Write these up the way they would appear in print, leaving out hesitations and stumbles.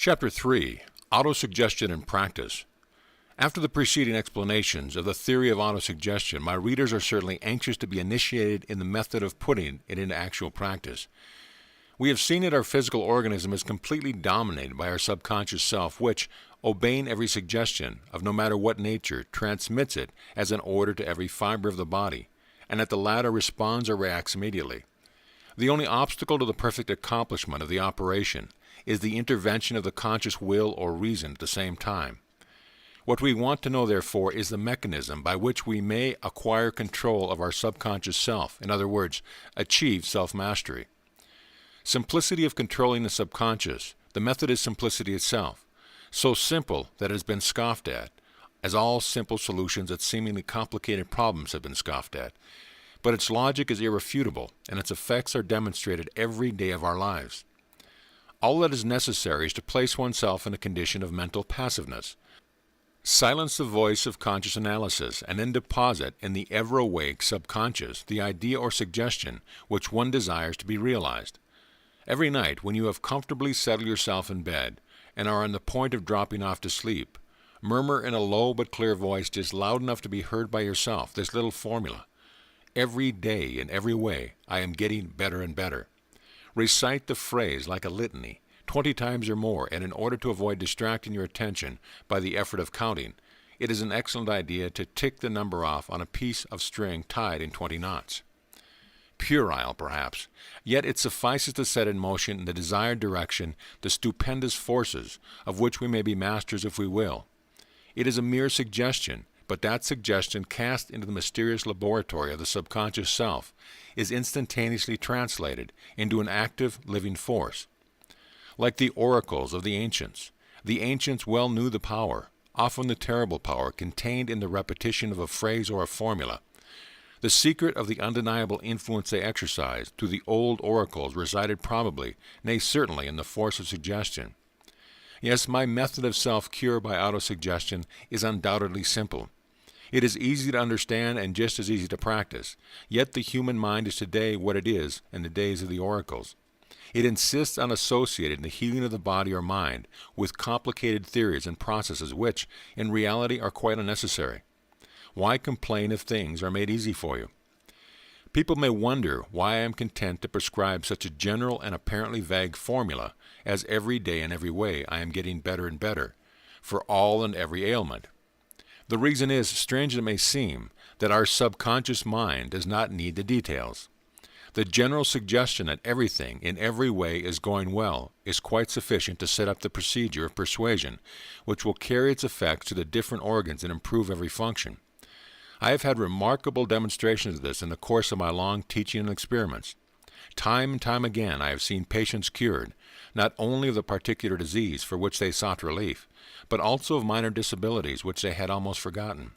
Chapter 3. Autosuggestion in Practice. After the preceding explanations of the theory of autosuggestion, my readers are certainly anxious to be initiated in the method of putting it into actual practice. We have seen that our physical organism is completely dominated by our subconscious self, which, obeying every suggestion of no matter what nature, transmits it as an order to every fiber of the body, and that the latter responds or reacts immediately. The only obstacle to the perfect accomplishment of the operation is the intervention of the conscious will or reason at the same time. What we want to know, therefore, is the mechanism by which we may acquire control of our subconscious self, in other words, achieve self-mastery. Simplicity of controlling the subconscious. The method is simplicity itself, so simple that it has been scoffed at, as all simple solutions at seemingly complicated problems have been scoffed at. But its logic is irrefutable, and its effects are demonstrated every day of our lives. All that is necessary is to place oneself in a condition of mental passiveness. Silence the voice of conscious analysis, and then deposit in the ever-awake subconscious the idea or suggestion which one desires to be realized. Every night, when you have comfortably settled yourself in bed and are on the point of dropping off to sleep, murmur in a low but clear voice just loud enough to be heard by yourself this little formula. Every day, in every way, I am getting better and better. Recite the phrase like a litany, 20 times or more, and in order to avoid distracting your attention by the effort of counting, it is an excellent idea to tick the number off on a piece of string tied in 20 knots. Puerile, perhaps, yet it suffices to set in motion in the desired direction the stupendous forces of which we may be masters if we will. It is a mere suggestion, but that suggestion cast into the mysterious laboratory of the subconscious self is instantaneously translated into an active, living force. Like the oracles of the ancients well knew the power, often the terrible power, contained in the repetition of a phrase or a formula. The secret of the undeniable influence they exercised through the old oracles resided probably, nay certainly, in the force of suggestion. Yes, my method of self-cure by autosuggestion is undoubtedly simple. It is easy to understand and just as easy to practice, yet the human mind is today what it is in the days of the oracles. It insists on associating the healing of the body or mind with complicated theories and processes which, in reality, are quite unnecessary. Why complain if things are made easy for you? People may wonder why I am content to prescribe such a general and apparently vague formula as every day and every way I am getting better and better, for all and every ailment. The reason is, strange as it may seem, that our subconscious mind does not need the details. The general suggestion that everything, in every way, is going well is quite sufficient to set up the procedure of persuasion, which will carry its effects to the different organs and improve every function. I have had remarkable demonstrations of this in the course of my long teaching and experiments. Time and time again I have seen patients cured, not only of the particular disease for which they sought relief, but also of minor disabilities which they had almost forgotten.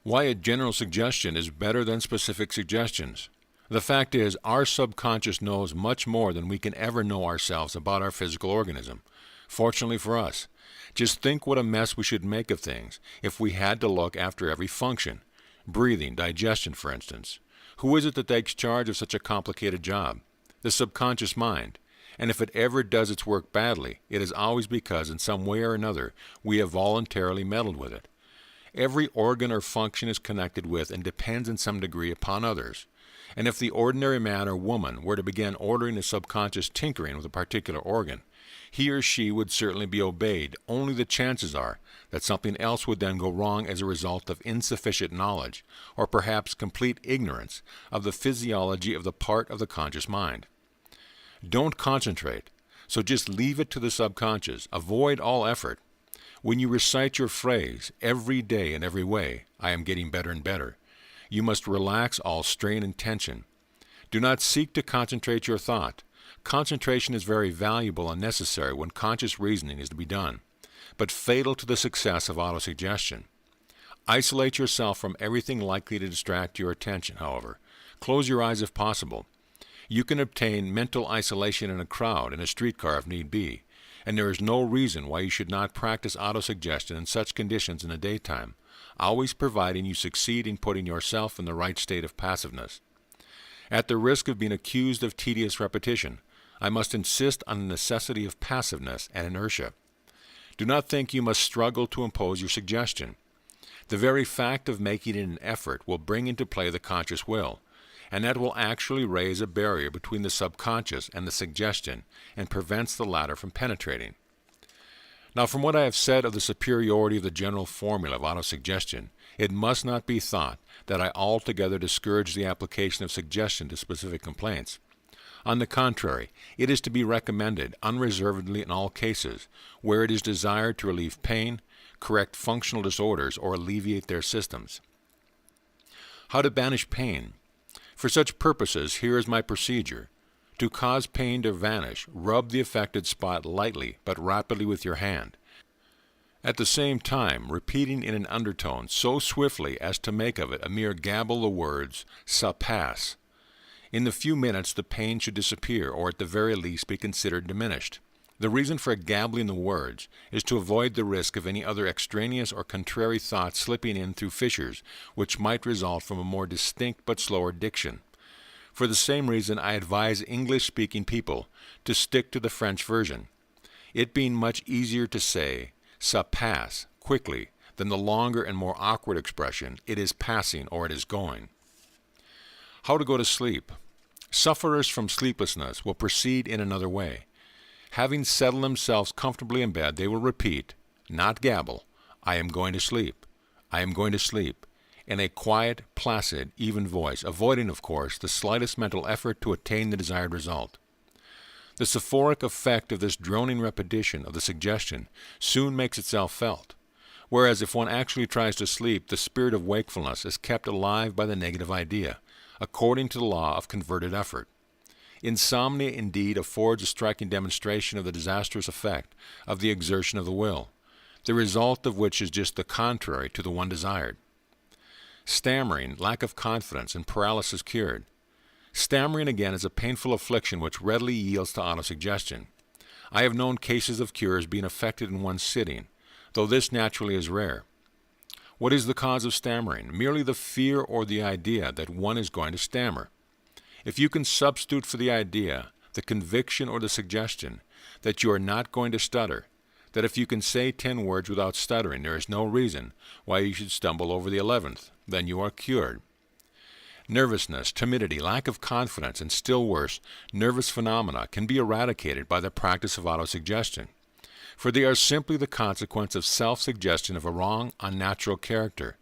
Why a general suggestion is better than specific suggestions. The fact is, our subconscious knows much more than we can ever know ourselves about our physical organism. Fortunately for us, just think what a mess we should make of things if we had to look after every function. Breathing, digestion, for instance. Who is it that takes charge of such a complicated job? The subconscious mind. And if it ever does its work badly, it is always because in some way or another we have voluntarily meddled with it. Every organ or function is connected with and depends in some degree upon others. And if the ordinary man or woman were to begin ordering the subconscious tinkering with a particular organ, he or she would certainly be obeyed. Only the chances are that something else would then go wrong as a result of insufficient knowledge, or perhaps complete ignorance of the physiology of the part of the conscious mind. Don't concentrate, so just leave it to the subconscious. Avoid all effort. When you recite your phrase, every day and every way, I am getting better and better, you must relax all strain and tension. Do not seek to concentrate your thought. Concentration is very valuable and necessary when conscious reasoning is to be done, but fatal to the success of autosuggestion. Isolate yourself from everything likely to distract your attention, however. Close your eyes if possible. You can obtain mental isolation in a crowd, in a streetcar if need be, and there is no reason why you should not practice autosuggestion in such conditions in the daytime, always providing you succeed in putting yourself in the right state of passiveness. At the risk of being accused of tedious repetition, I must insist on the necessity of passiveness and inertia. Do not think you must struggle to impose your suggestion. The very fact of making it an effort will bring into play the conscious will, and that will actually raise a barrier between the subconscious and the suggestion and prevents the latter from penetrating. Now, from what I have said of the superiority of the general formula of autosuggestion, it must not be thought that I altogether discourage the application of suggestion to specific complaints. On the contrary, it is to be recommended unreservedly in all cases where it is desired to relieve pain, correct functional disorders, or alleviate their symptoms. How to banish pain? For such purposes, here is my procedure. To cause pain to vanish, rub the affected spot lightly but rapidly with your hand. At the same time, repeating in an undertone so swiftly as to make of it a mere gabble the words, "ça passe." In the few minutes the pain should disappear, or at the very least be considered diminished. The reason for gabbling the words is to avoid the risk of any other extraneous or contrary thoughts slipping in through fissures, which might result from a more distinct but slower diction. For the same reason I advise English-speaking people to stick to the French version, it being much easier to say "ça passe" quickly than the longer and more awkward expression "it is passing" or "it is going." How to go to sleep? Sufferers from sleeplessness will proceed in another way. Having settled themselves comfortably in bed, they will repeat, not gabble, "I am going to sleep. I am going to sleep," in a quiet, placid, even voice, avoiding, of course, the slightest mental effort to attain the desired result. The soporific effect of this droning repetition of the suggestion soon makes itself felt, whereas if one actually tries to sleep, the spirit of wakefulness is kept alive by the negative idea, according to the law of converted effort. Insomnia indeed affords a striking demonstration of the disastrous effect of the exertion of the will, the result of which is just the contrary to the one desired. Stammering, lack of confidence, and paralysis cured. Stammering again is a painful affliction which readily yields to autosuggestion. I have known cases of cures being effected in one sitting, though this naturally is rare. What is the cause of stammering? Merely the fear or the idea that one is going to stammer. If you can substitute for the idea the conviction or the suggestion that you are not going to stutter, that if you can say 10 words without stuttering, there is no reason why you should stumble over the 11th, then you are cured. Nervousness, timidity, lack of confidence, and still worse, nervous phenomena can be eradicated by the practice of autosuggestion, for they are simply the consequence of self-suggestion of a wrong, unnatural character.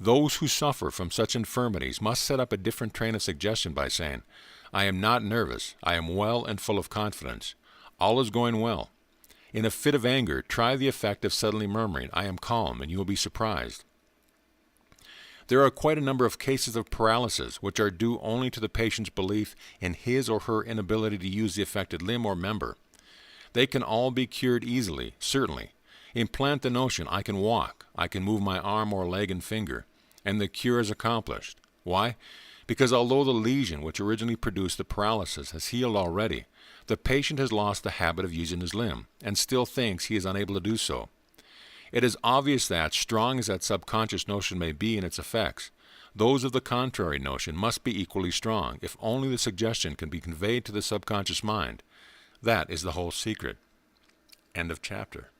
Those who suffer from such infirmities must set up a different train of suggestion by saying, "I am not nervous, I am well and full of confidence. All is going well." In a fit of anger, try the effect of suddenly murmuring, "I am calm," and you will be surprised. There are quite a number of cases of paralysis which are due only to the patient's belief in his or her inability to use the affected limb or member. They can all be cured easily, certainly. Implant the notion, "I can walk, I can move my arm or leg and finger," and the cure is accomplished. Why? Because although the lesion which originally produced the paralysis has healed already, the patient has lost the habit of using his limb, and still thinks he is unable to do so. It is obvious that, strong as that subconscious notion may be in its effects, those of the contrary notion must be equally strong, if only the suggestion can be conveyed to the subconscious mind. That is the whole secret. End of chapter.